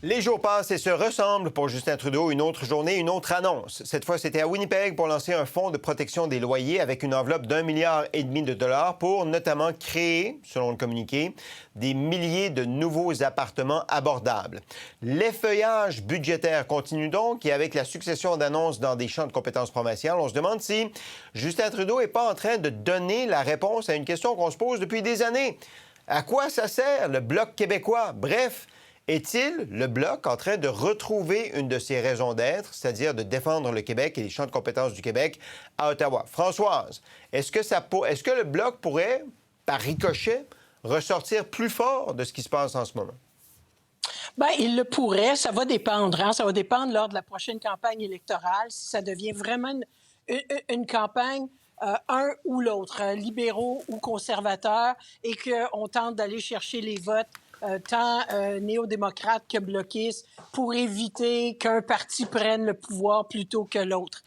Les jours passent et se ressemblent pour Justin Trudeau. Une autre journée, une autre annonce. Cette fois, c'était à Winnipeg pour lancer un fonds de protection des loyers avec une enveloppe d'1,5 milliard pour notamment créer, selon le communiqué, des milliers de nouveaux appartements abordables. L'effeuillage budgétaire continue donc et avec la succession d'annonces dans des champs de compétences provinciales, on se demande si Justin Trudeau n'est pas en train de donner la réponse à une question qu'on se pose depuis des années. À quoi ça sert le Bloc québécois? Bref, est-il, le Bloc, en train de retrouver une de ses raisons d'être, c'est-à-dire de défendre le Québec et les champs de compétences du Québec à Ottawa? Françoise, est-ce que le Bloc pourrait, par ricochet, ressortir plus fort de ce qui se passe en ce moment? Bien, il le pourrait. Ça va dépendre. Hein? Ça va dépendre lors de la prochaine campagne électorale, si ça devient vraiment une campagne un ou l'autre, libéraux ou conservateurs, et qu'on tente d'aller chercher les votes tant néo-démocrates que bloquistes pour éviter qu'un parti prenne le pouvoir plutôt que l'autre.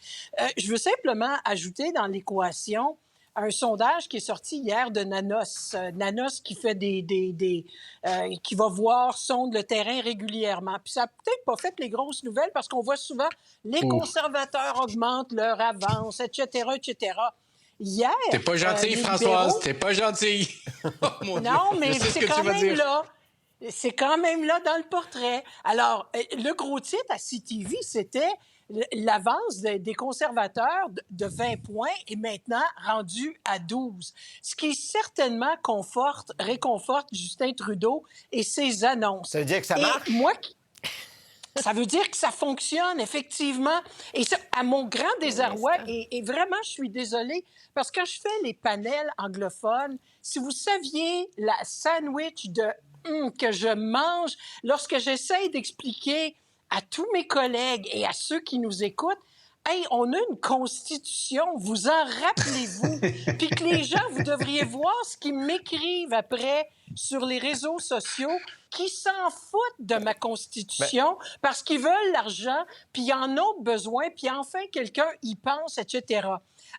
Je veux simplement ajouter dans l'équation un sondage qui est sorti hier de Nanos. Nanos qui fait qui va voir, sonde le terrain régulièrement. Puis ça n'a peut-être pas fait les grosses nouvelles parce qu'on voit souvent les conservateurs augmentent leur avance, etc., etc. Hier, t'es pas gentille, Françoise, t'es pas gentille. Oh, mon Dieu. Non, mais Je sais ce c'est que quand tu vas même dire. là. C'est quand même là dans le portrait. Alors, le gros titre à CTV, c'était l'avance des conservateurs de 20 points est maintenant rendue à 12. Ce qui certainement réconforte Justin Trudeau et ses annonces. Ça veut dire que ça marche? Et moi, ça veut dire que ça fonctionne, effectivement. Et ça, à mon grand désarroi, et vraiment, je suis désolée, parce que quand je fais les panels anglophones, si vous saviez la sandwich que je mange lorsque j'essaye d'expliquer à tous mes collègues et à ceux qui nous écoutent, hey, on a une constitution, vous en rappelez-vous? Puis que les gens, vous devriez voir ce qu'ils m'écrivent après sur les réseaux sociaux, qui s'en foutent de ma constitution parce qu'ils veulent l'argent, puis ils en ont besoin, puis enfin quelqu'un y pense, etc.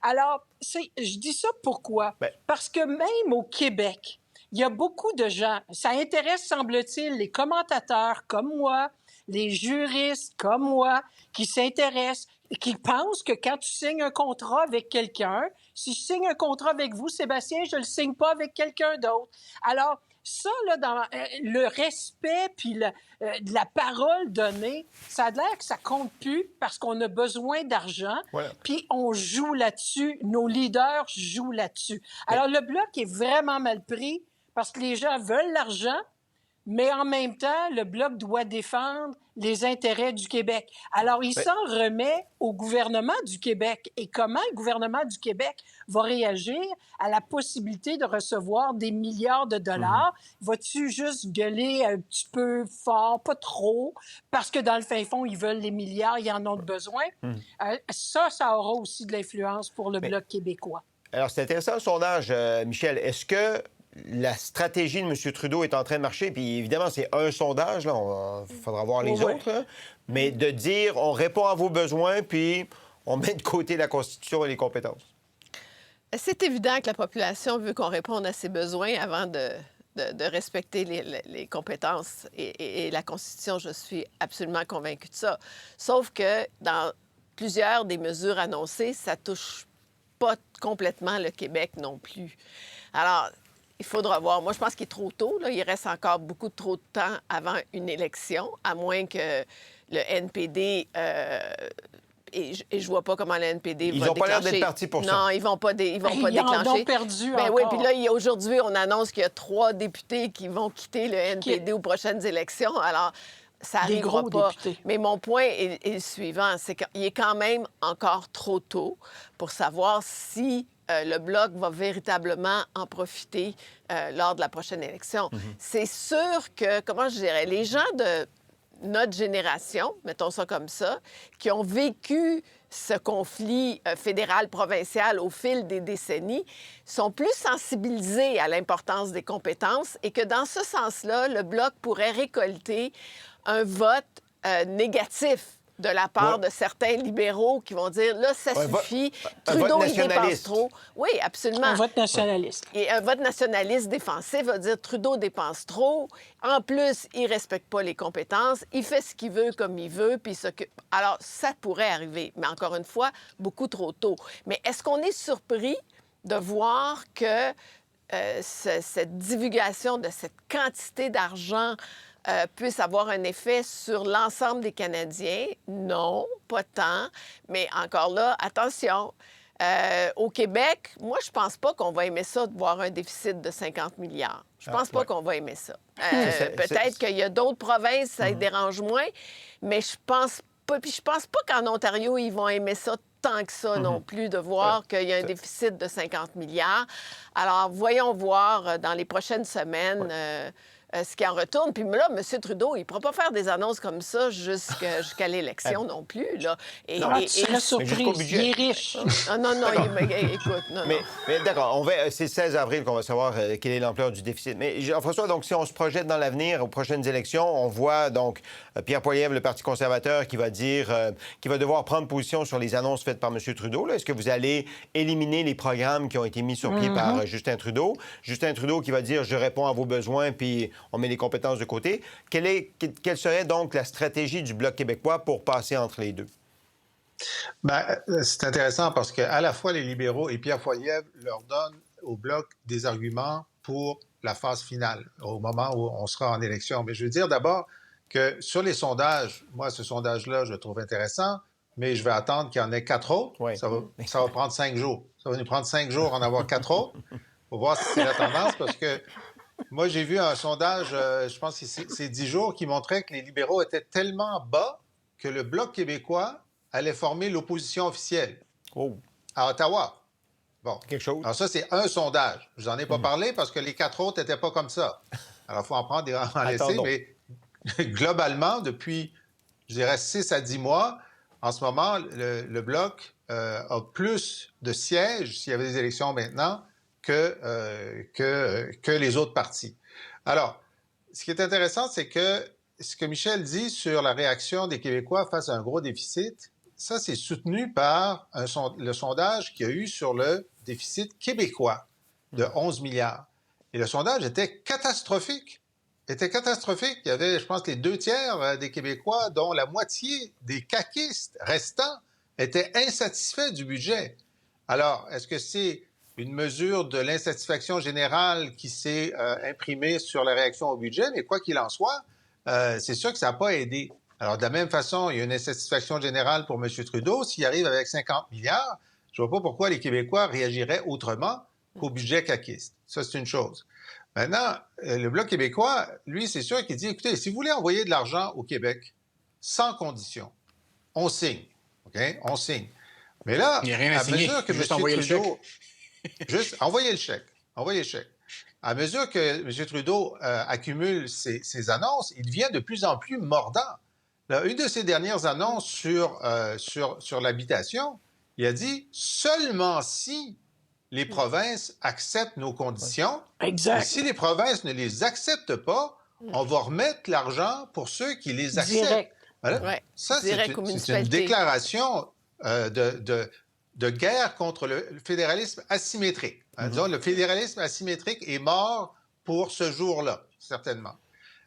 Alors, je dis ça pourquoi? Parce que même au Québec, il y a beaucoup de gens, ça intéresse, semble-t-il, les commentateurs comme moi, les juristes comme moi, qui s'intéressent, qui pensent que quand tu signes un contrat avec quelqu'un, si je signe un contrat avec vous, Sébastien, je le signe pas avec quelqu'un d'autre. Alors, ça, là, dans le respect puis de la parole donnée, ça a l'air que ça compte plus parce qu'on a besoin d'argent, puis on joue là-dessus, nos leaders jouent là-dessus. Alors, le Bloc est vraiment mal pris parce que les gens veulent l'argent, mais en même temps, le Bloc doit défendre les intérêts du Québec. Alors, il s'en remet au gouvernement du Québec. Et comment le gouvernement du Québec va réagir à la possibilité de recevoir des milliards de dollars? Vas-tu juste gueuler un petit peu fort, pas trop, parce que dans le fin fond, ils veulent les milliards, ils en ont besoin? Ça aura aussi de l'influence pour le Bloc québécois. Alors, c'est intéressant le sondage, Michel. Est-ce que la stratégie de M. Trudeau est en train de marcher? Puis évidemment, c'est un sondage, là. Il faudra voir les autres. Là. Mais de dire, on répond à vos besoins, puis on met de côté la Constitution et les compétences. C'est évident que la population veut qu'on réponde à ses besoins avant de respecter les compétences et la Constitution. Je suis absolument convaincue de ça. Sauf que dans plusieurs des mesures annoncées, ça touche pas complètement le Québec non plus. Alors, il faudra voir. Moi, je pense qu'il est trop tôt. Là. Il reste encore beaucoup trop de temps avant une élection, à moins que le NPD... et je vois pas comment le NPD va déclencher. Ils n'ont pas l'air d'être partis pour ça. Non, ils vont pas déclencher. Ils en ont perdu encore. Oui, puis là, aujourd'hui, on annonce qu'il y a 3 députés qui vont quitter le NPD aux prochaines élections. Alors, ça n'arrivera pas. Députés. Mais mon point est le suivant, c'est qu'il est quand même encore trop tôt pour savoir si le Bloc va véritablement en profiter lors de la prochaine élection. C'est sûr que, comment je dirais, les gens de notre génération, mettons ça comme ça, qui ont vécu ce conflit fédéral-provincial au fil des décennies, sont plus sensibilisés à l'importance des compétences et que dans ce sens-là, le Bloc pourrait récolter un vote négatif de la part de certains libéraux qui vont dire, là, ça suffit, Trudeau, il dépense trop. Oui, absolument. Un vote nationaliste. Et un vote nationaliste défensif va dire, Trudeau dépense trop, en plus, il respecte pas les compétences, il fait ce qu'il veut comme il veut, puis il s'occupe. Alors, ça pourrait arriver, mais encore une fois, beaucoup trop tôt. Mais est-ce qu'on est surpris de voir que cette divulgation de cette quantité d'argent puisse avoir un effet sur l'ensemble des Canadiens? Non, pas tant. Mais encore là, attention, au Québec, moi, je pense pas qu'on va aimer ça de voir un déficit de 50 milliards. Je pense pas qu'on va aimer ça. Peut-être qu'il y a d'autres provinces, ça les dérange moins, mais je pense pas. Puis je pense pas qu'en Ontario, ils vont aimer ça tant que ça non plus, de voir qu'il y a un déficit de 50 milliards. Alors, voyons voir dans les prochaines semaines ce qui en retourne. Puis là, M. Trudeau, il ne pourra pas faire des annonces comme ça jusqu'à l'élection non plus. Là. Tu serais surprise. Il est riche. Non, écoute, non. Mais d'accord, c'est le 16 avril qu'on va savoir quelle est l'ampleur du déficit. Mais Jean-François, donc si on se projette dans l'avenir, aux prochaines élections, on voit donc Pierre Poilievre, le Parti conservateur, qui va dire qu'il va devoir prendre position sur les annonces faites par M. Trudeau. Est-ce que vous allez éliminer les programmes qui ont été mis sur pied par Justin Trudeau? Justin Trudeau qui va dire « je réponds à vos besoins » puis on met les compétences de côté. Quelle serait donc la stratégie du Bloc québécois pour passer entre les deux? Bien, c'est intéressant parce qu'à la fois les libéraux et Pierre Poilievre leur donnent au Bloc des arguments pour la phase finale, au moment où on sera en élection. Mais je veux dire d'abord que sur les sondages, moi, ce sondage-là, je le trouve intéressant, mais je vais attendre qu'il y en ait 4 autres. Oui. Ça va prendre 5 jours. Ça va nous prendre 5 jours en avoir 4 autres pour voir si c'est la tendance, parce que moi, j'ai vu un sondage, je pense que c'est 10 jours, qui montrait que les libéraux étaient tellement bas que le Bloc québécois allait former l'opposition officielle à Ottawa. Bon. Quelque chose. Alors ça, c'est un sondage. Je vous en ai pas parlé parce que les 4 autres n'étaient pas comme ça. Alors, il faut en prendre et en laisser, mais globalement, depuis, je dirais, 6 à 10 mois, en ce moment, le Bloc a plus de sièges, s'il y avait des élections maintenant, que les autres partis. Alors, ce qui est intéressant, c'est que ce que Michel dit sur la réaction des Québécois face à un gros déficit, ça, c'est soutenu par le sondage qu'il y a eu sur le déficit québécois de 11 milliards. Et le sondage était catastrophique. Il y avait, je pense, les 2/3 des Québécois, dont la moitié des caquistes restants étaient insatisfaits du budget. Alors, est-ce que c'est une mesure de l'insatisfaction générale qui s'est imprimée sur la réaction au budget? Mais quoi qu'il en soit, c'est sûr que ça n'a pas aidé. Alors, de la même façon, il y a une insatisfaction générale pour M. Trudeau. S'il arrive avec 50 milliards, je ne vois pas pourquoi les Québécois réagiraient autrement qu'au budget caquiste. Ça, c'est une chose. Maintenant, le Bloc québécois, lui, c'est sûr qu'il dit, écoutez, si vous voulez envoyer de l'argent au Québec, sans condition, on signe. OK? On signe. Mais là, il n'y a rien à signer. Mesure que juste M. envoyer Trudeau... Juste envoyer le chèque. Envoyer le chèque. À mesure que M. Trudeau accumule ses annonces, il devient de plus en plus mordant. Là, une de ses dernières annonces sur l'habitation, il a dit « Seulement si les provinces acceptent nos conditions, exact. Et si les provinces ne les acceptent pas, on va remettre l'argent pour ceux qui les acceptent. » Voilà. Ouais. Ça, c'est une déclaration de guerre contre le fédéralisme asymétrique. Disons, le fédéralisme asymétrique est mort pour ce jour-là, certainement.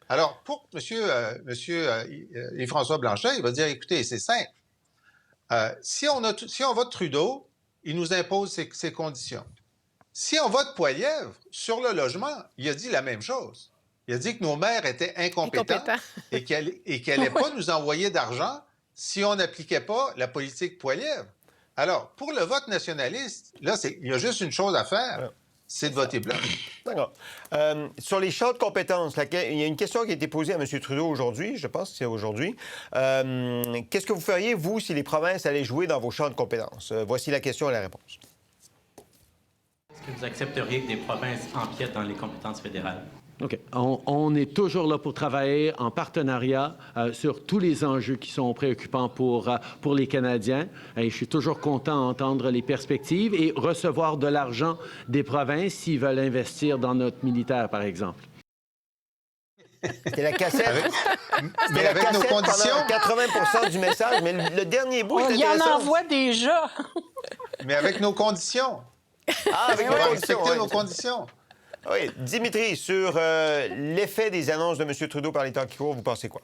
Alors, pour M. Yves-François Blanchet, il va dire, écoutez, c'est simple. Si on vote Trudeau, il nous impose ses conditions. Si on vote Poilievre, sur le logement, il a dit la même chose. Il a dit que nos maires étaient incompétents et qu'elle n'allait pas nous envoyer d'argent si on n'appliquait pas la politique Poilievre. Alors, pour le vote nationaliste, là, il y a juste une chose à faire, c'est de voter Bloc. D'accord. Sur les champs de compétences, il y a une question qui a été posée à M. Trudeau aujourd'hui, je pense que c'est aujourd'hui. Qu'est-ce que vous feriez, vous, si les provinces allaient jouer dans vos champs de compétences? Voici la question et la réponse. Est-ce que vous accepteriez que des provinces empiètent dans les compétences fédérales? OK. On est toujours là pour travailler en partenariat sur tous les enjeux qui sont préoccupants pour les Canadiens. Et je suis toujours content d'entendre les perspectives et recevoir de l'argent des provinces s'ils veulent investir dans notre militaire, par exemple. C'était la cassette. Mais avec nos conditions. 80 du message, mais le dernier bout, c'est Il y en intéressant. envoie déjà. Mais avec nos conditions. Ah, avec On nos va conditions, respecter ouais. nos conditions. Oui. Dimitri, sur l'effet des annonces de M. Trudeau par les temps qui courent, vous pensez quoi?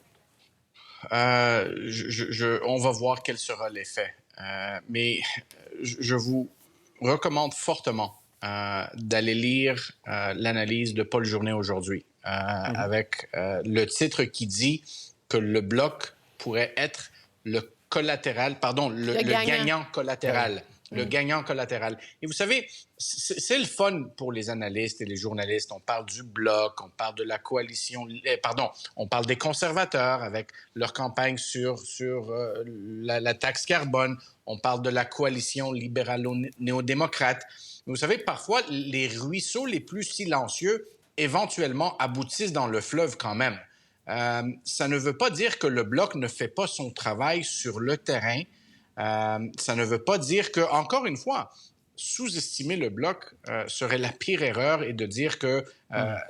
On va voir quel sera l'effet. Mais je vous recommande fortement d'aller lire l'analyse de Paul Journet aujourd'hui, avec le titre qui dit que le Bloc pourrait être le collatéral, le gagnant collatéral. Ouais. Le gagnant collatéral. Et vous savez, c'est le fun pour les analystes et les journalistes. On parle du Bloc, on parle de la coalition, on parle des conservateurs avec leur campagne sur la taxe carbone. On parle de la coalition libéralo-néo-démocrate. Mais vous savez, parfois, les ruisseaux les plus silencieux, éventuellement, aboutissent dans le fleuve quand même. Ça ne veut pas dire que le Bloc ne fait pas son travail sur le terrain. Ça ne veut pas dire que, encore une fois, sous-estimer le Bloc serait la pire erreur et de dire que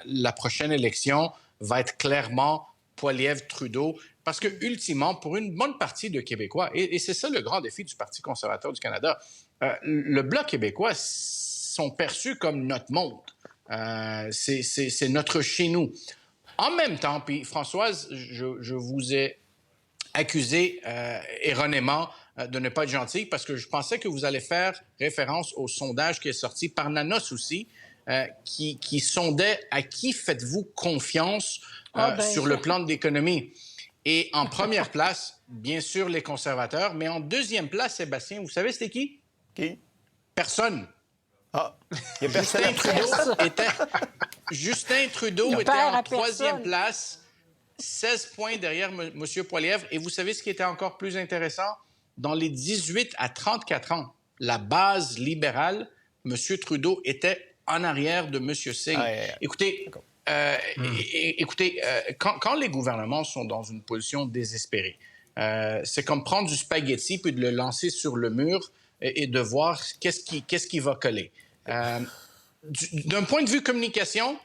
la prochaine élection va être clairement Poilievre-Trudeau. Parce que, ultimement, pour une bonne partie de Québécois, et c'est ça le grand défi du Parti conservateur du Canada, le Bloc québécois sont perçus comme notre monde. C'est notre chez nous. En même temps, puis Françoise, je vous ai accusé erronément de ne pas être gentil parce que je pensais que vous allez faire référence au sondage qui est sorti par Nanos aussi, qui sondait à qui faites-vous confiance sur le plan de l'économie. Et en première place, bien sûr, les conservateurs, mais en deuxième place, Sébastien, vous savez c'était qui? Qui? Personne. Ah, il y a personne Justin Trudeau était en troisième place, 16 points derrière M. Poilievre. Et vous savez ce qui était encore plus intéressant? Dans les 18 à 34 ans, la base libérale, M. Trudeau était en arrière de M. Singh. Écoutez, quand les gouvernements sont dans une position désespérée, c'est comme prendre du spaghetti puis de le lancer sur le mur et de voir qu'est-ce qui va coller. D'un point de vue communication,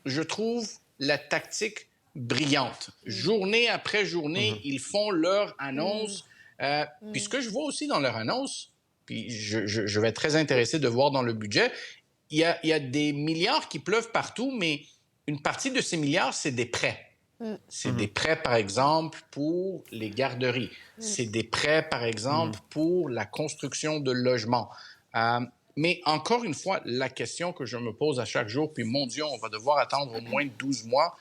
je trouve la tactique brillante. Journée après journée, ils font leur annonce. Puis ce que je vois aussi dans leur annonce, puis je vais être très intéressé de voir dans le budget, il y a des milliards qui pleuvent partout, mais une partie de ces milliards, c'est des prêts. C'est des prêts, par exemple, pour les garderies. C'est des prêts, par exemple, pour la construction de logements. Mais encore une fois, la question que je me pose à chaque jour, puis mon Dieu, on va devoir attendre au moins 12 mois,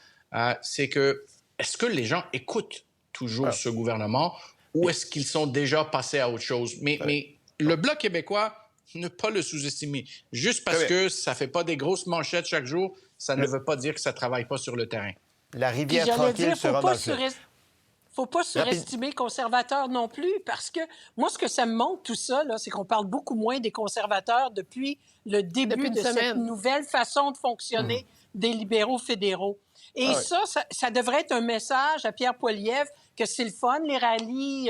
c'est que est-ce que les gens écoutent toujours ce gouvernement ou est-ce qu'ils sont déjà passés à autre chose? Mais le Bloc québécois, ne pas le sous-estimer. Juste parce que ça ne fait pas des grosses manchettes chaque jour, ça ne veut pas dire que ça ne travaille pas sur le terrain. La rivière tranquille se rend dans le fleuve. Faut pas surestimer les conservateurs non plus, parce que moi, ce que ça me montre, tout ça, là, c'est qu'on parle beaucoup moins des conservateurs depuis le début de cette nouvelle façon de fonctionner des libéraux fédéraux. Et ça devrait être un message à Pierre Poilievre que c'est le fun, les rallyes,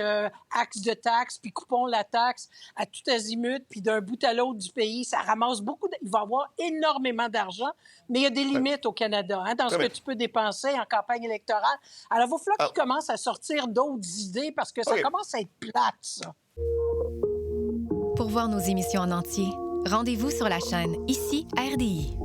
axe de taxes, puis coupons la taxe à tout azimut, puis d'un bout à l'autre du pays, ça ramasse beaucoup. Il va y avoir énormément d'argent, mais il y a des limites au Canada dans ce que tu peux dépenser en campagne électorale. Alors, il va falloir qu'il commence à sortir d'autres idées parce que ça commence à être plate, ça. Pour voir nos émissions en entier, rendez-vous sur la chaîne Ici RDI.